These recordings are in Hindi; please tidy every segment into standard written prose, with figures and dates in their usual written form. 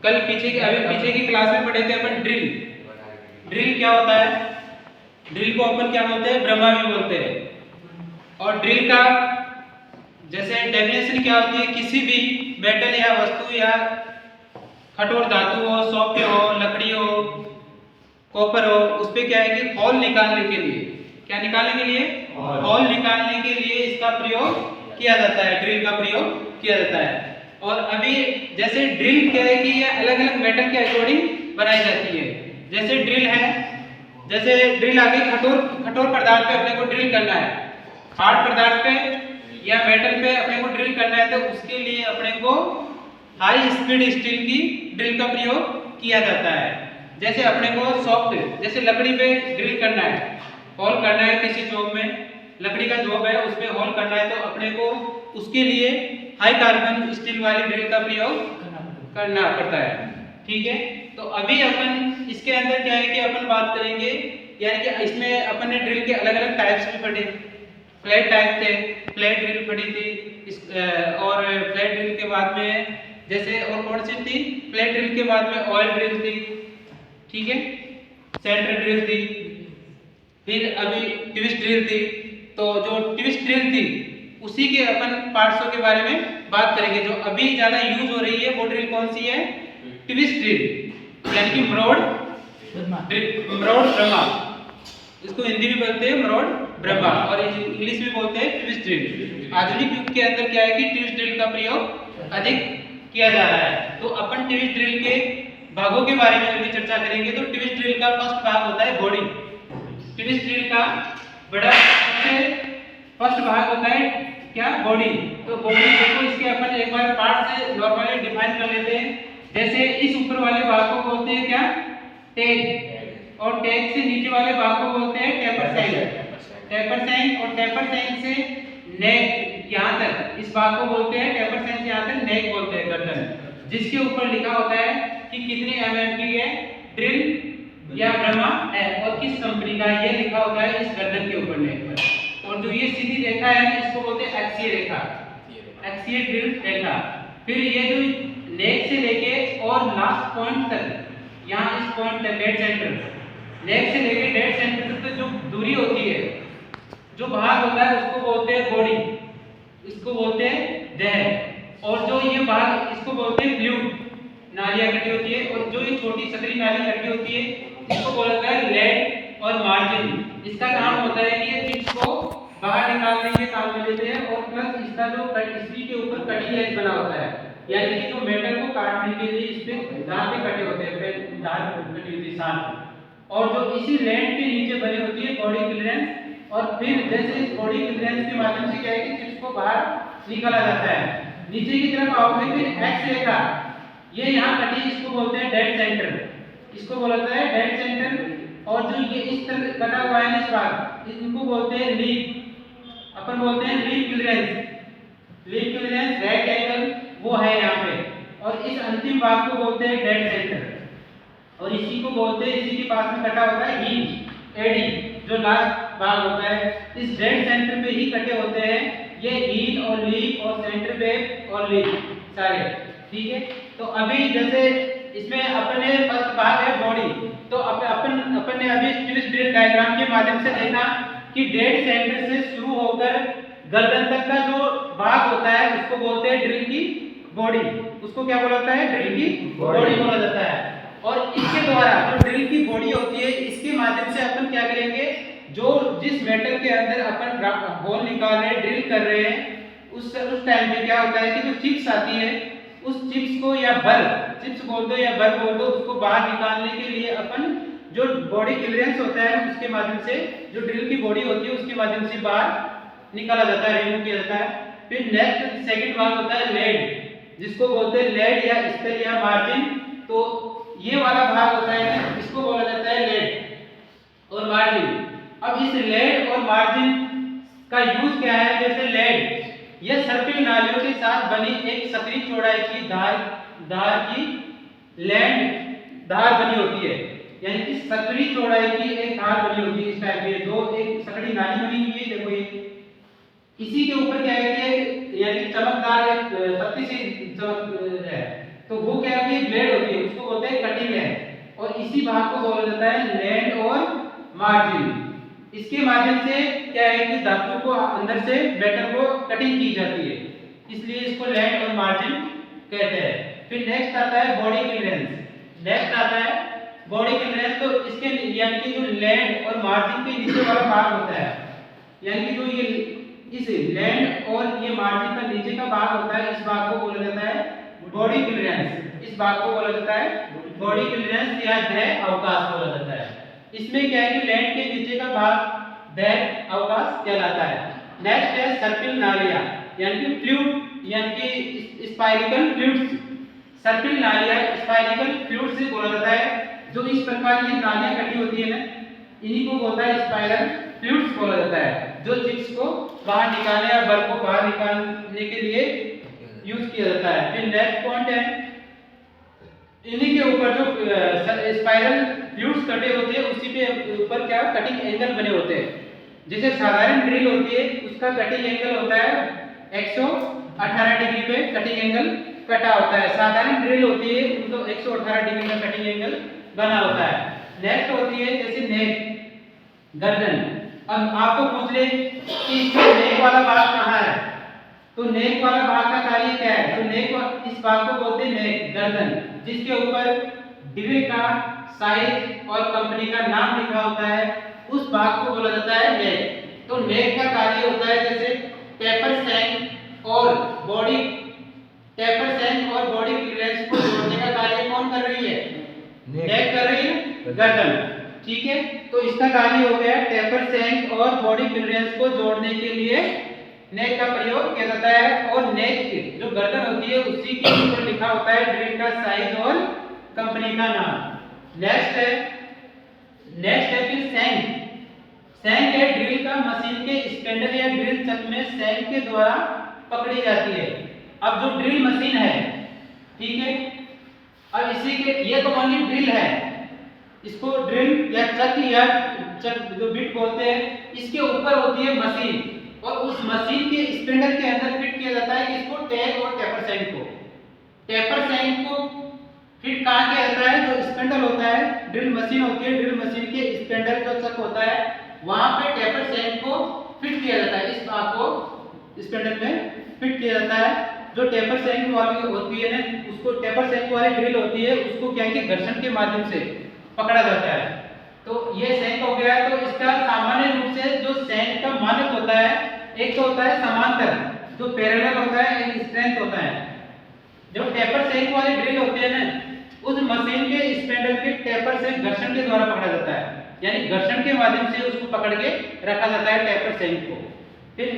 कल अभी पीछे की क्लास में पढ़े थे अपन ड्रिल। ड्रिल क्या होता है? ड्रिल को अपन क्या बोलते हैं? ब्रह्मा भी बोलते हैं। और ड्रिल का जैसे डेफिनेशन क्या होती है? किसी भी मेटल या वस्तु या कठोर धातु हो, सॉफ्ट हो, लकड़ी हो, कॉपर हो, उस पे क्या है कि होल निकालने के लिए, क्या निकालने के लिए? होल निकालने के लिए इसका प्रयोग किया जाता है, ड्रिल का प्रयोग किया जाता है। और अभी जैसे ड्रिल क्या है कि ये अलग अलग मेटल के अकॉर्डिंग बनाई जाती है। जैसे ड्रिल है, जैसे ड्रिल आ गई कठोर पदार्थ पे अपने को ड्रिल करना है, हार्ड पदार्थ पे या मेटल पे अपने को ड्रिल करना है, तो उसके लिए अपने को हाई स्पीड स्टील की ड्रिल का प्रयोग किया जाता है। जैसे अपने को सॉफ्ट, जैसे लकड़ी पे ड्रिल करना है, होल करना है, किसी जॉब में लकड़ी का जॉब है उसमें होल करना है, तो अपने को उसके लिए हाई कार्बन स्टील वाली ड्रिल का प्रयोग करना पड़ता है। ठीक है, तो अभी अपन इसके अंदर क्या है कि अपन बात करेंगे, यानी कि इसमें अपन ने ड्रिल के अलग अलग टाइप्स भी पढ़े। फ्लैट टाइप थे, फ्लैट ड्रिल पढ़ी थी और फ्लैट ड्रिल के बाद में जैसे और कौन सी थी? फ्लैट ड्रिल के बाद में ऑयल ड्रिल थी, ठीक है, सेंटर ड्रिल थी, फिर अभी ट्विस्ट ड्रिल थी। तो जो ट्विस्ट ड्रिल थी उसी के अपन पार्ट्सों के बारे में बात करेंगे। जो अभी ज्यादा यूज हो रही है वो ड्रिल कौन सी है? ट्विस्ट ड्रिल, यानी कि मरोड़ ब्रह्मा, इसको हिंदी में बोलते हैं मरोड़ ब्रह्मा और इंग्लिश में बोलते हैं ट्विस्ट ड्रिल। आधुनिक युग के अंदर क्या है कि ट्विस्ट ड्रिल का प्रयोग अधिक किया जा रहा है। तो अपन ट्विस्ट ड्रिल के भागों के बारे में अभी चर्चा करेंगे। तो ट्विस्ट ड्रिल का फर्स्ट भाग होता है बॉडी। ट्विस्ट ड्रिल का बड़ा सबसे फर्स्ट भाग होता है क्या? बॉडी। तो बॉडी देखो, इसके अपन एक बार पार्ट से नॉर्मली डिफाइन कर लेते हैं। जैसे इस ऊपर वाले भाग को बोलते हैं क्या? टैग, और टैग से नीचे वाले भाग को बोलते हैं टेपर सैंक। टेपर सैंक और टेपर सैंक से नेक यहाँ तक इस भाग को बोलते हैं टेपर सैंक से यहाँ तक नेक बोलते हैं, गर्दन, जिसके ऊपर लिखा होता है कि कितने एमएम की है ड्रिल या ब्रह्मा है और किस कंपनी का ये लिखा होता है इस गर्दन के ऊपर नेक पर। और जो ये सीधी रेखा है इसको बोलते हैं एक्सीय रेखा, एक्सीय ड्रिल रेखा। फिर ये जो नेक से लेके और लास्ट पॉइंट तक, यहाँ इस पॉइंट तक डेड सेंटर, नेक से लेके डेड सेंटर तक जो दूरी होती है, जो भाग होता है उसको बोलते हैं बॉडी, इसको बोलते हैं देह। और जो ये भाग इसको बोलते हैं फ्लूइड, नालियां इकट्ठी होती है, और जो ये छोटी सकरी नाली इकट्ठी होती है इसको बोला जाता है लेड और मार्जिन। इसका काम होता है कि ये चिप्स को बाहर निकालने के काम में लेते हैं, और प्लस इसका जो इसी के ऊपर कटिंग एज बना होता है, यानी कि जो मेटल को काटने के लिए इस पे दांत कटे होते हैं, दांत कटी होती है साथ, और जो इसी लैंड के नीचे बनी होती है बॉडी क्लियरेंस। और फिर जैसे इस बॉडी क्लियरेंस के माध्यम से क्या है कि चिप्स को बाहर निकाला जाता है। नीचे की तरफ आओगे फिर एक्स रेखा, ये यहाँ कटी, इसको बोलते हैं डेड सेंटर, इसको बोला जाता है डेड सेंटर। और जो ये इस तरह कटा हुआ है ना इस भाग, इनको बोलते हैं लीफ, अपन बोलते हैं leaf clearance, leaf clearance right angle वो है यहाँ पे। और इस अंतिम भाग को बोलते हैं डेड सेंटर, और इसी को बोलते हैं, इसी के पास में कटा होता है हिंज एडी, जो लास्ट भाग होता है इस डेड सेंटर पे ही कटे होते हैं ये हील और लीफ और सेंटर वेब और लीफ सारे, ठीक है। तो अभी जैसे इसमें अपने फर्स्ट भाग है बॉडी, तो अपन ने अभी ट्विस्ट ड्रिल डायग्राम के माध्यम से देखा कि डेड सेंटर से शुरू होकर गर्दन तक का जो भाग होता है उसको बोलते हैं ड्रिल की बॉडी, उसको क्या बोला जाता है? ड्रिल की बॉडी बोला जाता है। और इसके द्वारा जो ड्रिल की बॉडी होती है इसके माध्यम से अपन क्या करेंगे, जो जिस मेटल के अंदर अपन होल निकाल रहे हैं, ड्रिल कर रहे हैं, उस टाइम पे क्या होता है कि जो चिप्स आती है उस चिप्स को या बर, चिप्स बोल दो या बर बोल दो, उसको बाहर निकालने के लिए अपन जो बॉडी क्लियरेंस होता है उसके माध्यम से, जो ड्रिल की बॉडी होती है उसके माध्यम से बाहर निकाला जाता है, रिमूव किया जाता है। फिर नेक्स्ट सेकंड भाग होता है लेड, जिसको बोलते हैं लेड या स्पेल या मार्जिन। तो ये वाला भाग होता है इसको बोला जाता है लेड और मार्जिन। अब इस लेड और मार्जिन का यूज क्या है? जैसे लेड यह सर्पिल नालियों के साथ बनी एक सकरी चौड़ाई की धार की लैंड धार बनी होती है, यानी कि सकरी चौड़ाई की एक धार बनी होती है। इस टाइप की दो एक सकरी नाली बनी हुई है, देखो ये, इसी के ऊपर क्या है कि यानी चमकदार एक पत्ती सी चमक है, तो वो क्या है कि ब्लेड होती है, भाग को बोला जाता है लैंड और मार्जिन। इसके माध्यम से क्या है कि धातु को अंदर से मेटल को कटिंग की जाती है, इसलिए इसको लैंड और मार्जिन कहते हैं। फिर नेक्स्ट आता है बॉडी क्लियरेंस। नेक्स्ट आता है बॉडी क्लियरेंस। तो इसके यानी कि जो लैंड और मार्जिन के नीचे वाला भाग होता है, यानी कि जो ये इस लैंड और ये मार्जिन का नीचे का भाग होता है, इस भाग को बोला जाता है बॉडी क्लियरेंस। इस भाग को बोला जाता है बॉडी क्लियरेंस या देह अवकाश बोला जाता है। इसमें क्या है कि लैंड के नीचे का भाग देह अवकाश कहलाता है। नेक्स्ट है सर्पिल नालियां, यानी कि फ्लूइड, यानी कि स्पाइरिकल फ्लूइड्स। सर्पिल नालियां स्पाइरिकल फ्लूइड से बोला जाता है। जो इस प्रकार की नालियां कटी होती है ना, इन्हीं को बोलता है स्पाइरल फ्लूइड्स बोला जाता है, जो चिप्स को बाहर निकालने या बल्ब को बाहर निकालने के लिए यूज किया जाता है। फिर नेक्स्ट पॉइंट है, इन्हीं के ऊपर जो स्पाइरल फ्लूइड्स कटे होते हैं, उसी पे ऊपर क्या कटिंग एंगल बने होते हैं। जैसे साधारण ड्रिल होती है, उसका कटिंग एंगल होता है 118 डिग्री पे कटिंग एंगल कटा होता है। साधारण ड्रिल होती है, उनको 118 डिग्री का कटिंग एंगल बना होता है। नेक्स्ट होती है जैसे नेक, गर्दन। अब आपको पूछ ले कि इसमें नेक वाला भाग कहाँ है, तो नेक वाला भाग का कार्य क्या है? तो नेक, इस भाग को बोलते हैं नेक, गर्दन, जिसके ऊपर ड्रिल का साइज और कंपनी का नाम लिखा होता है, उस भाग को बोला जाता है नेक। तो नेक का कार्य होता है जैसे टेपर सैंक और बॉडी, टेपर सैंक और बॉडी क्लियरेंस को जोड़ने का कार्य कौन कर रही है? नेक कर रही है, गर्दन। ठीक है, तो इसका कार्य हो गया टेपर सैंक और बॉडी क्लियरेंस को जोड़ने के लिए नेक का प्रयोग किया जाता है। और नेक की जो गर्दन होती है, उसी के ऊपर लिखा होता है ड्रिल का साइज और कंपनी का नाम। नेक्स्ट है फिर सैंक। सैंक है ड्रिल का मशीन के स्पैंडल या ड्रिल चक में सैंक के द्वारा पकड़ी जाती है। अब जो ड्रिल मशीन है, ठीक है, अब इसी के, ये तो ओनली ड्रिल है, इसको ड्रिल या चक जो बिट बोलते हैं, इसके ऊपर होती है मशीन, और उस मशीन के स्पैंडल के अंदर फिट किया जाता है इसको टैग और टेपर सैंक को। टेपर सैंक को फिट कहाँ किया जाता है? जो स्पैंडल होता है, ड्रिल मशीन होती है, ड्रिल मशीन के स्पैंडल जो चक होता है, वहां पे टेपर सैंक को फिट किया जाता है। इस भाग को स्पैंडल में फिट किया जाता है। जो टेपर सैंक वाली होती है ना, उसको टेपर सैंक वाली ड्रिल होती है, उसको क्या है कि घर्षण के माध्यम से पकड़ा जाता है। तो ये सैंक हो गया। तो इसका सामान्य रूप से जो सैंक का मानक होता है, एक तो होता है समांतर, जो पैरेलल होता है, एक स्ट्रेंथ होता है। जो टेपर सैंक वाली ड्रिल होती है ना, उस मशीन के स्पैंडल के टेपर से घर्षण के द्वारा पकड़ा जाता है, यानी घर्षण के माध्यम से उसको पकड़ के रखा जाता है टेपर सैंक को। फिर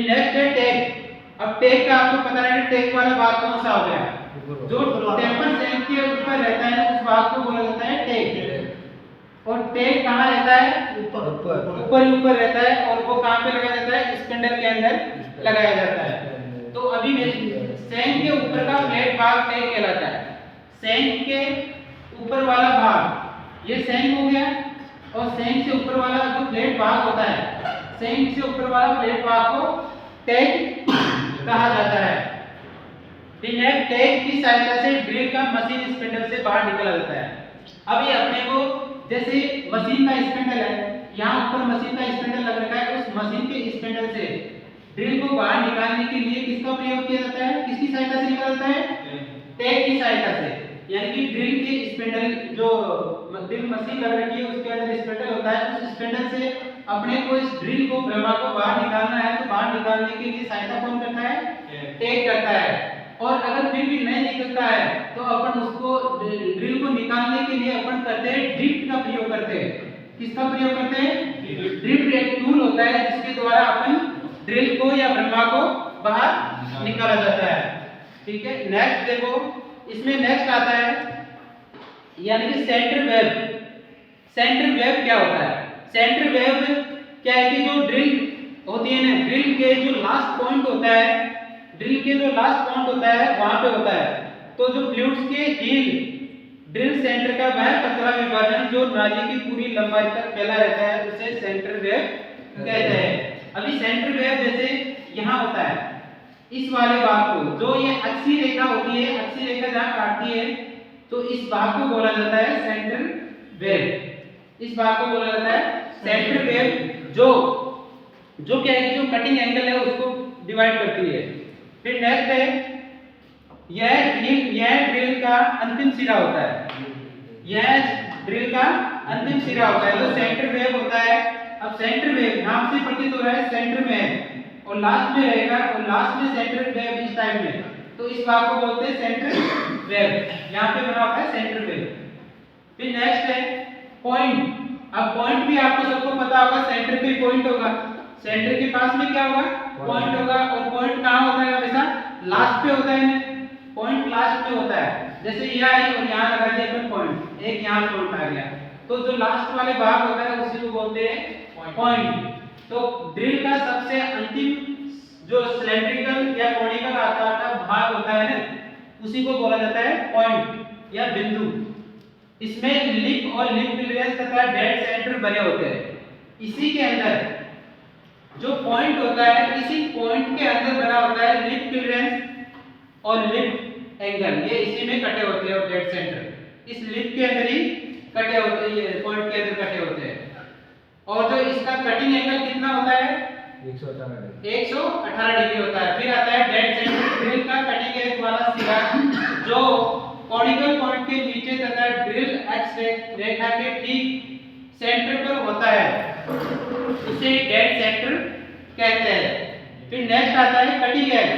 नेक्स्ट है टैग। अब टैग का आपको पता है टैग वाला भाग कौन सा हो गया? जो टेपर सैंक के ऊपर रहता है, उस भाग को बोला जाता है टैग। और टैग कहाँ रहता है? ऊपर रहता है। और वो कहाँ पे लगाया जाता है? स्पैंडल के अंदर लगाया जाता है। तो अभी सैंक के ऊपर का फ्लैट भाग टैग कहलाता है। सैंक के ऊपर वाला भाग, ये सैंक हो गया, और सैंक से ऊपर वाला जो फ्लैट भाग होता है, सैंक से ऊपर वाला फ्लैट भाग को टैग कहा जाता है। फिर टैग की सहायता से ड्रिल का मशीन स्पैंडल से बाहर निकला जाता है। अब ये अपने को, जैसे मशीन का स्पैंडल है, यहाँ ऊपर मशीन का स्पैंडल लग रखा है, उस मशीन के स्पैंडल से ड्रिल को बाहर निकालने के लिए किसका प्रयोग किया जाता है? किसकी सहायता से निकाला जाता है? टैग की सहायता से। यानी कि ड्रिल के स्पैंडल, जो ड्रिल मशीन लग रखी है, उसके अंदर स्पैंडल होता है, उस स्पैंडल से अपने को इस ड्रिल को, ब्रह्मा को बाहर निकालना है, तो बाहर निकालने के लिए सहायता कौन करता है? टैग करता है। और अगर फिर भी नहीं निकलता है, तो अपन उसको ड्रिल को निकालने के लिए अपन करते हैं ड्रिफ्ट का प्रयोग करते हैं। किसका प्रयोग करते हैं? ड्रिफ्ट एक टूल होता है, जिसके द्वारा अपन ड्रिल को या ब्रह्मा को बाहर निकाला जाता है। ठीक है, नेक्स्ट देखो, इसमें नेक्स्ट आता है यानी कि सेंटर वेब। सेंटर वेब क्या होता है? सेंटर वेब क्या है कि जो ड्रिल होती है ना, ड्रिल के जो लास्ट पॉइंट होता है, ड्रिल के जो लास्ट पॉइंट होता है, वहां पे होता है। तो जो फ्लूइड्स के हील ड्रिल सेंटर का वह पतला विभाजन जो नाली की पूरी लंबाई तक फैला रहता है, उसे सेंटर वेब कहते हैं। अभी सेंटर वेब जैसे यहाँ होता है, इस वाले भाग को, जो ये अक्षीय रेखा होती है, अक्षीय रेखा जहाँ काटती है, तो इस भाग को बोला जाता है सेंट्रल वेव। इस भाग को बोला जाता है सेंट्रल वेव, जो क्या है कि जो कटिंग एंगल है उसको डिवाइड करती है। फिर नेक्स्ट है यह ड्रिल का अंतिम सिरा होता है। यह ड्रिल का अंतिम सिरा होता है तो सेंट्रल वेव होता है। अब सेंट्रल वेव नाम से प्रतीत हो रहा है सेंटर में है और लास्ट में रहेगा, और लास्ट में सेंट्रल वेव इस टाइप में, तो इस भाग को बोलते हैं सेंट्रल वेव। यहाँ पे बना होता है सेंट्रल वेव। फिर नेक्स्ट है पॉइंट। अब पॉइंट भी आपको सबको पता होगा, सेंटर पे पॉइंट होगा, सेंटर के पास में क्या होगा, पॉइंट होगा। और पॉइंट कहाँ होता है, हमेशा लास्ट पे होता है। पॉइंट लास्ट में होता है, जैसे ये आई और यहाँ लगा दिया अपन पॉइंट, एक यहाँ पॉइंट आ गया, तो जो लास्ट वाले भाग होता है उसी को बोलते हैं पॉइंट। तो ड्रिल का सबसे अंतिम जो सिलेंड्रिकल या कोनिकल आकार का भाग होता है ना, उसी को बोला जाता है पॉइंट या बिंदु। इसमें लिप और लिप क्लियरेंस तथा डेड सेंटर बने होते हैं। इसी के अंदर जो पॉइंट होता है, इसी पॉइंट के अंदर बना होता है लिप क्लियरेंस और लिप एंगल, ये इसी में कटे होते हैं। और डेड सेंटर इस लिप के अंदर ही कटे होते हैं, ये पॉइंट के अंदर कटे होते हैं। और जो इसका कटिंग एंगल कितना होता है, 118 डिग्री होता है। फिर आता है डेड सेंटर, ड्रिल का कटिंग एज वाला सिरा जो कॉनिकल पॉइंट के नीचे तथा ड्रिल एक्स रेखा के ठीक सेंटर पर होता है, उसे डेड सेंटर कहते हैं। फिर नेक्स्ट आता है कटिंग एज।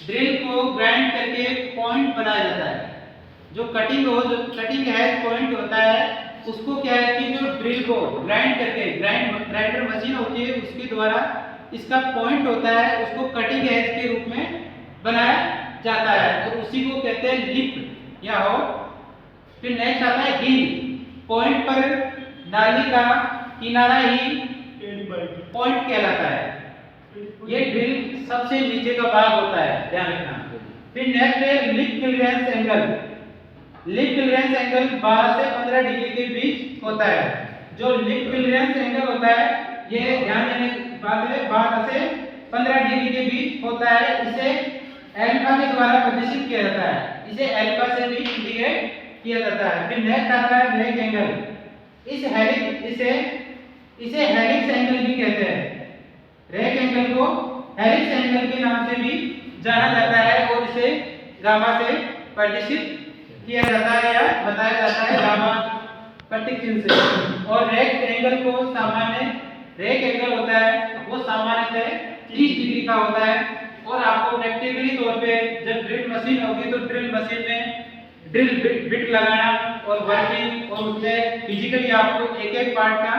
ड्रिल को ग्राइंड करके पॉइंट बनाया जाता है। जो कटिंग एज पॉइंट होता है उसको क्या है कि जो ड्रिल को ग्राइंड करके, ग्राइंडर मशीन होती है उसके द्वारा इसका पॉइंट होता है, उसको कटिंग एज के रूप में बनाया जाता है और उसी को कहते हैं लिप या हो। फिर नेक्स्ट आता है हील। पॉइंट पर नाली का किनारा ही पॉइंट कहलाता है। ये ड्रिल सबसे नीचे का भाग होता है, ध्यान रखना। फिर नेक्स्ट है lip clearance angle. Lip clearance angle 12 से 15 डिग्री के बीच होता है। जो लिप क्लियरेंस एंगल होता है ये ध्यान देने की बात है, 12 से 15 डिग्री के बीच होता है। इसे एल्फा के द्वारा प्रदर्शित किया जाता है, इसे एल्फा से भी इंडिकेट किया जाता है। फिर नेक्स्ट आता है रेक एंगल। इसे हेलिक्स एंगल भी कहते हैं। रेक एंगल को हेलिक्स एंगल के नाम से भी जाना जाता है और इसे गामा से प्रदर्शित किया जाता है या बताया जाता है गामा प्रतीक चिन्ह से। और रेक एंगल होता है वो सामान्यतः 30 डिग्री का होता है। और आपको प्रैक्टिकली तौर पे जब ड्रिल मशीन होगी तो ड्रिल मशीन में ड्रिल बिट लगाना और वर्किंग और उसमें फिजिकली आपको एक एक पार्ट का